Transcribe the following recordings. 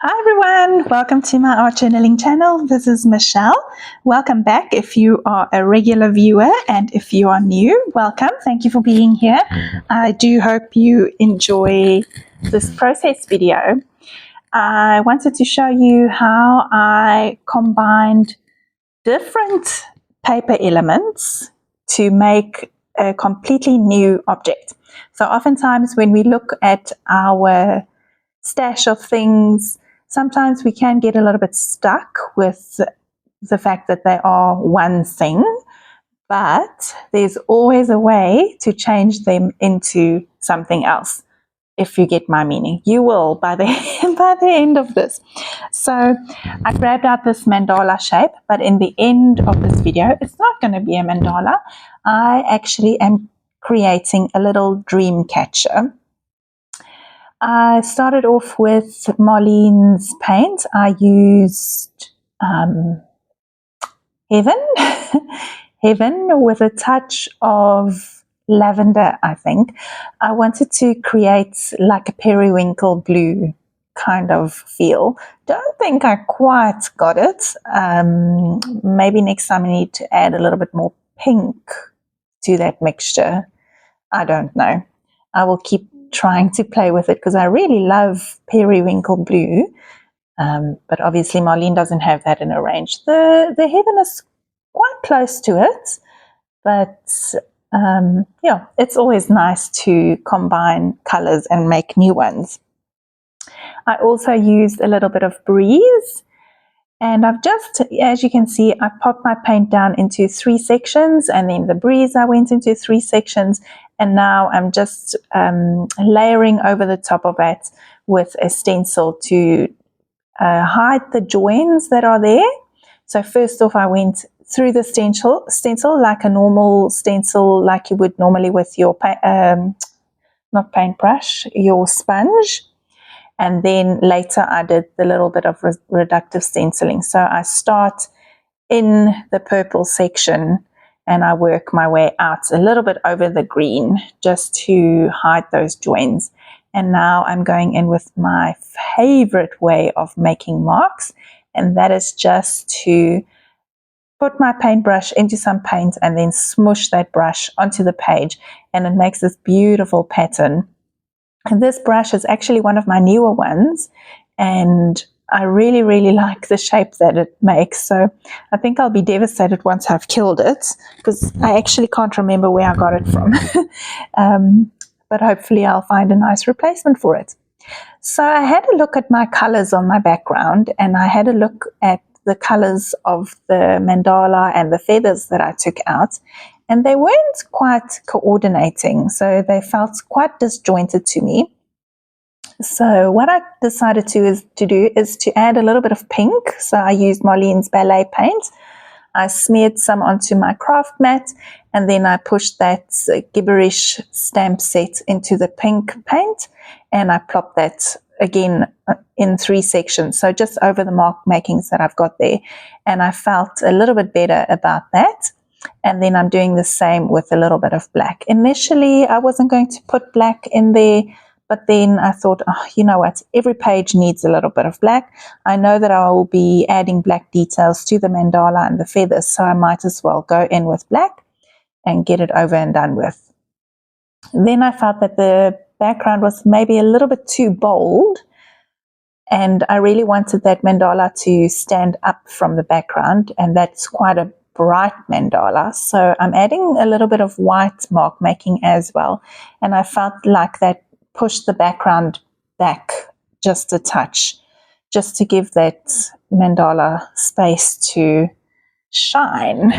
Hi everyone, welcome to my art journaling channel. This is Michelle. Welcome back if you are a regular viewer, and if you are new, welcome. Thank you for being here. I do hope you enjoy this process video. I wanted to show you how I combined different paper elements to make a completely new object. So oftentimes when we look at our stash of things, sometimes we can get a little bit stuck with the fact that they are one thing, but there's always a way to change them into something else. If you get my meaning, you will by the end of this. So I grabbed out this mandala shape, but in the end of this video, it's not going to be a mandala. I actually am creating a little dream catcher. I started off with Marlene's paint. I used Heaven, Heaven with a touch of lavender, I think. I wanted to create like a periwinkle blue kind of feel. Don't think I quite got it. Maybe next time I need to add a little bit more pink to that mixture. I don't know. I will keep trying to play with it because I really love periwinkle blue, but obviously Marlene doesn't have that in her range. The Heaven is quite close to it, but yeah, it's always nice to combine colors and make new ones. I also used a little bit of Breeze, and I've just, as you can see, I popped my paint down into 3 sections, and then the Breeze I went into 3 sections, and now I'm just layering over the top of it with a stencil to hide the joins that are there. So first off, I went through the stencil like a normal stencil, like you would normally with your not paintbrush, your sponge. And then later I did the little bit of reductive stenciling. So I start in the purple section and I work my way out a little bit over the green just to hide those joins. And now I'm going in with my favorite way of making marks, and that is just to put my paintbrush into some paint and then smush that brush onto the page, and it makes this beautiful pattern. And this brush is actually one of my newer ones, and I really, really like the shape that it makes. So I think I'll be devastated once I've killed it, because I actually can't remember where I got it from. But hopefully I'll find a nice replacement for it. So I had a look at my colors on my background, and I had a look at the colors of the mandala and the feathers that I took out, and they weren't quite coordinating, so they felt quite disjointed to me. So what I decided to do is to add a little bit of pink. So I used Marlene's Ballet paint. I smeared some onto my craft mat, and then I pushed that gibberish stamp set into the pink paint, and I plopped that again in 3 sections, so just over the mark makings that I've got there. And I felt a little bit better about that. And then I'm doing the same with a little bit of black. Initially, I wasn't going to put black in there, but then I thought, oh, you know what, every page needs a little bit of black. I know that I will be adding black details to the mandala and the feathers, so I might as well go in with black and get it over and done with. Then I felt that the background was maybe a little bit too bold, and I really wanted that mandala to stand up from the background, and that's quite a bright mandala, so I'm adding a little bit of white mark making as well, and I felt like that pushed the background back just a touch, just to give that mandala space to shine.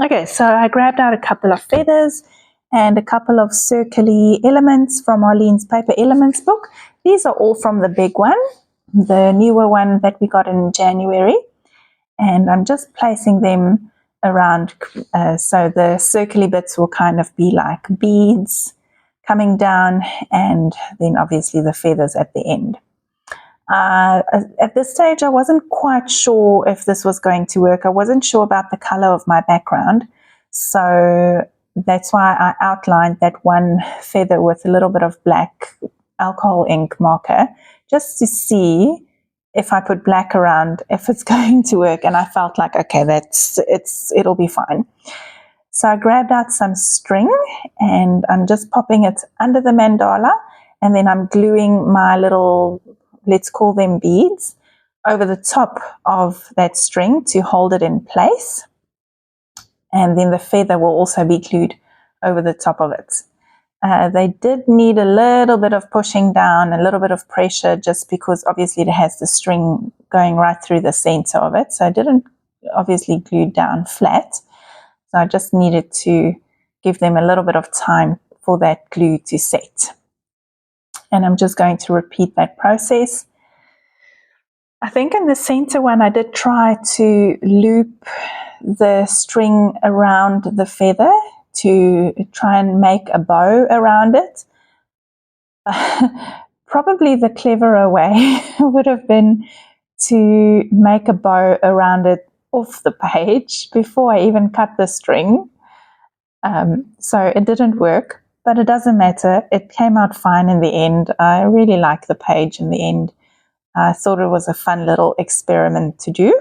Okay, so I grabbed out a couple of feathers and a couple of circly elements from Marlene's Paper Elements book. These are all from the big one, the newer one that we got in January. And I'm just placing them around, so the circly bits will kind of be like beads coming down, and then obviously the feathers at the end. At this stage, I wasn't quite sure if this was going to work. I wasn't sure about the color of my background, so that's why I outlined that one feather with a little bit of black alcohol ink marker just to see if I put black around, if it's going to work. And I felt like, okay, it'll be fine. So I grabbed out some string and I'm just popping it under the mandala, and then I'm gluing my little, let's call them beads, over the top of that string to hold it in place. And then the feather will also be glued over the top of it. They did need a little bit of pushing down, a little bit of pressure, just because obviously it has the string going right through the center of it. So I didn't obviously glue down flat. So I just needed to give them a little bit of time for that glue to set. And I'm just going to repeat that process. I think in the center one, I did try to loop the string around the feather to try and make a bow around it. Probably the cleverer way would have been to make a bow around it off the page before I even cut the string. So it didn't work, but it doesn't matter. It came out fine in the end. I really like the page in the end. I thought it was a fun little experiment to do.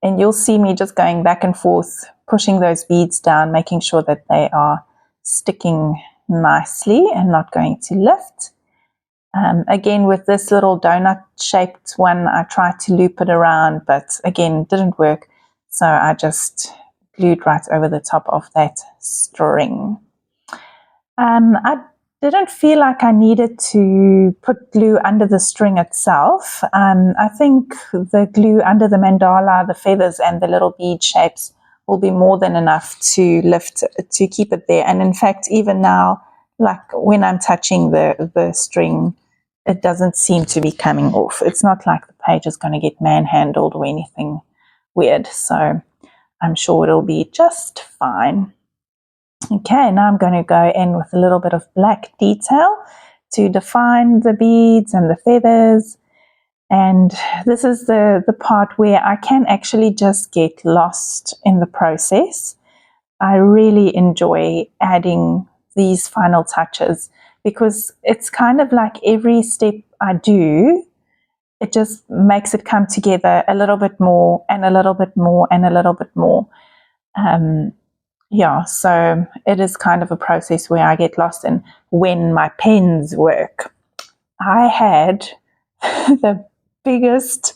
And you'll see me just going back and forth, pushing those beads down, making sure that they are sticking nicely and not going to lift. Again, with this little donut shaped one, I tried to loop it around, but again, didn't work. So I just glued right over the top of that string. I didn't feel like I needed to put glue under the string itself. I think the glue under the mandala, the feathers and the little bead shapes will be more than enough to lift, to keep it there. And in fact, even now, like when I'm touching the string, it doesn't seem to be coming off. It's not like the page is going to get manhandled or anything weird. So I'm sure it'll be just fine. Okay, now I'm going to go in with a little bit of black detail to define the beads and the feathers. And this is the part where I can actually just get lost in the process. I really enjoy adding these final touches because it's kind of like every step I do, it just makes it come together a little bit more and a little bit more and a little bit more. Yeah, so it is kind of a process where I get lost in when my pens work. I had the biggest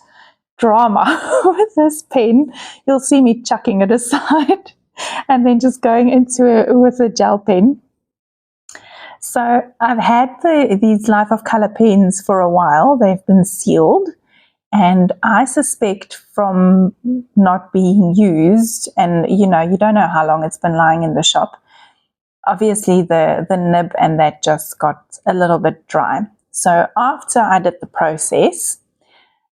drama with this pen. You'll see me chucking it aside and then just going into it with a gel pen. So I've had these Life of Color pens for a while. They've been sealed. And I suspect from not being used, and you don't know how long it's been lying in the shop, obviously the nib and that just got a little bit dry. So after I did the process,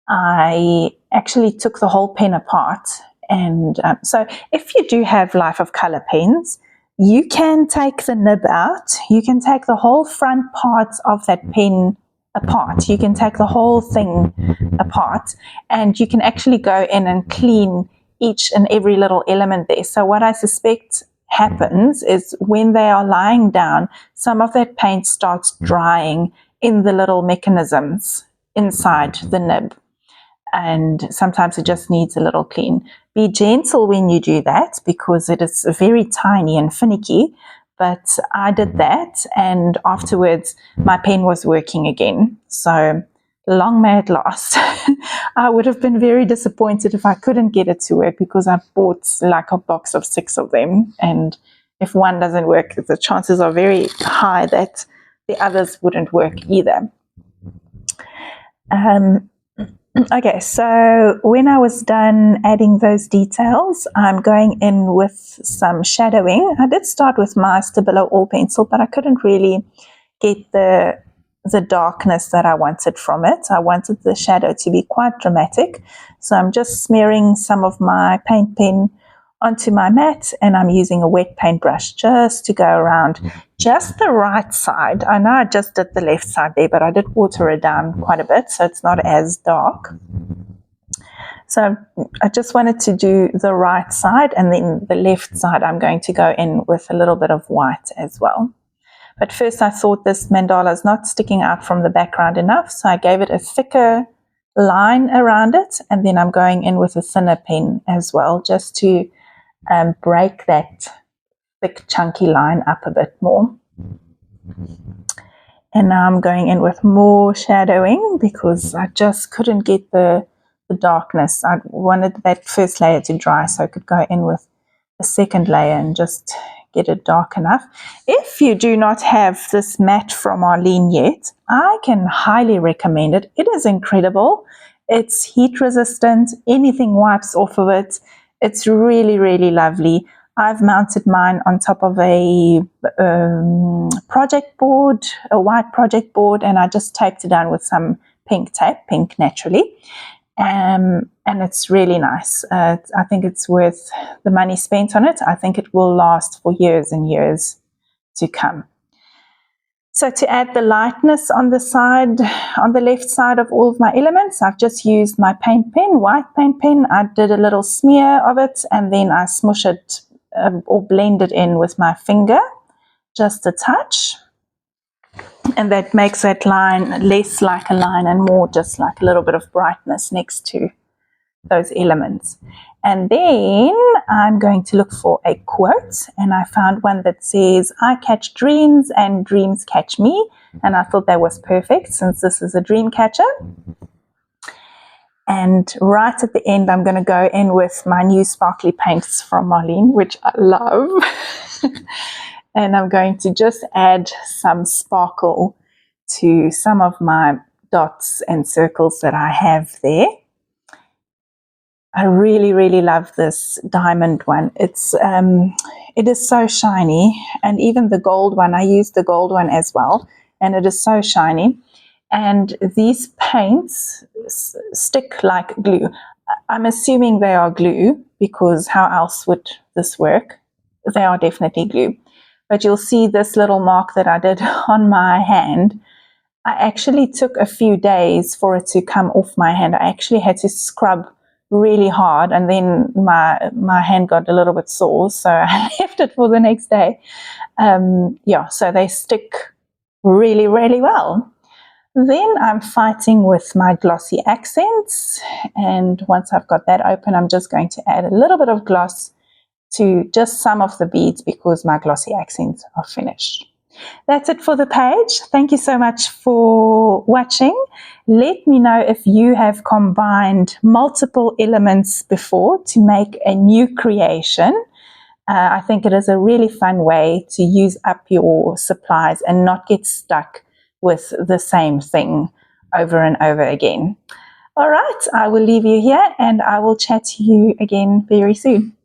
I actually took the whole pen apart. And so if you do have Life of Color pens, you can take the nib out. You can take the whole front part of that pen apart. You can take the whole thing apart and you can actually go in and clean each and every little element there. So what I suspect happens is when they are lying down, some of that paint starts drying in the little mechanisms inside the nib. And sometimes it just needs a little clean. Be gentle when you do that because it is very tiny and finicky. But I did that, and afterwards my pen was working again. So long may it last. I would have been very disappointed if I couldn't get it to work because I bought like a box of 6 of them. And if one doesn't work, the chances are very high that the others wouldn't work either. Okay, so when I was done adding those details, I'm going in with some shadowing. I did start with my Stabilo All Pencil, but I couldn't really get the darkness that I wanted from it. I wanted the shadow to be quite dramatic. So I'm just smearing some of my paint pen onto my mat, and I'm using a wet paintbrush just to go around just the right side. I know I just did the left side there, but I did water it down quite a bit, so it's not as dark. So I just wanted to do the right side, and then the left side I'm going to go in with a little bit of white as well. But first I thought this mandala is not sticking out from the background enough, so I gave it a thicker line around it, and then I'm going in with a thinner pen as well, just to break that thick chunky line up a bit more. And now I'm going in with more shadowing because I just couldn't get the darkness. I wanted that first layer to dry so I could go in with a second layer and just get it dark enough. If you do not have this matte from Marlene yet, I can highly recommend it. It is incredible. It's heat resistant. Anything wipes off of it. It's really, really lovely. I've mounted mine on top of a project board, a white project board, and I just taped it down with some pink tape, pink naturally. And it's really nice. I think it's worth the money spent on it. I think it will last for years and years to come. So to add the lightness on the side, on the left side of all of my elements, I've just used my paint pen, white paint pen. I did a little smear of it and then I smush it or blend it in with my finger, just a touch. And that makes that line less like a line and more just like a little bit of brightness next to those elements. And then I'm going to look for a quote, and I found one that says, "I catch dreams and dreams catch me." And I thought that was perfect since this is a dream catcher. And right at the end, I'm going to go in with my new sparkly paints from Marlene, which I love. And I'm going to just add some sparkle to some of my dots and circles that I have there. I really, really love this diamond one. It is so shiny, and even the gold one, I used the gold one as well, and it is so shiny. And these paints stick like glue. I'm assuming they are glue because how else would this work? They are definitely glue. But you'll see this little mark that I did on my hand. I actually took a few days for it to come off my hand. I actually had to scrub really hard, and then my hand got a little bit sore, so I left it for the next day. So they stick really, really well. Then I'm fighting with my glossy accents, and once I've got that open, I'm just going to add a little bit of gloss to just some of the beads because my glossy accents are finished. That's it for the page. Thank you so much for watching. Let me know if you have combined multiple elements before to make a new creation. I think it is a really fun way to use up your supplies and not get stuck with the same thing over and over again. All right, I will leave you here and I will chat to you again very soon.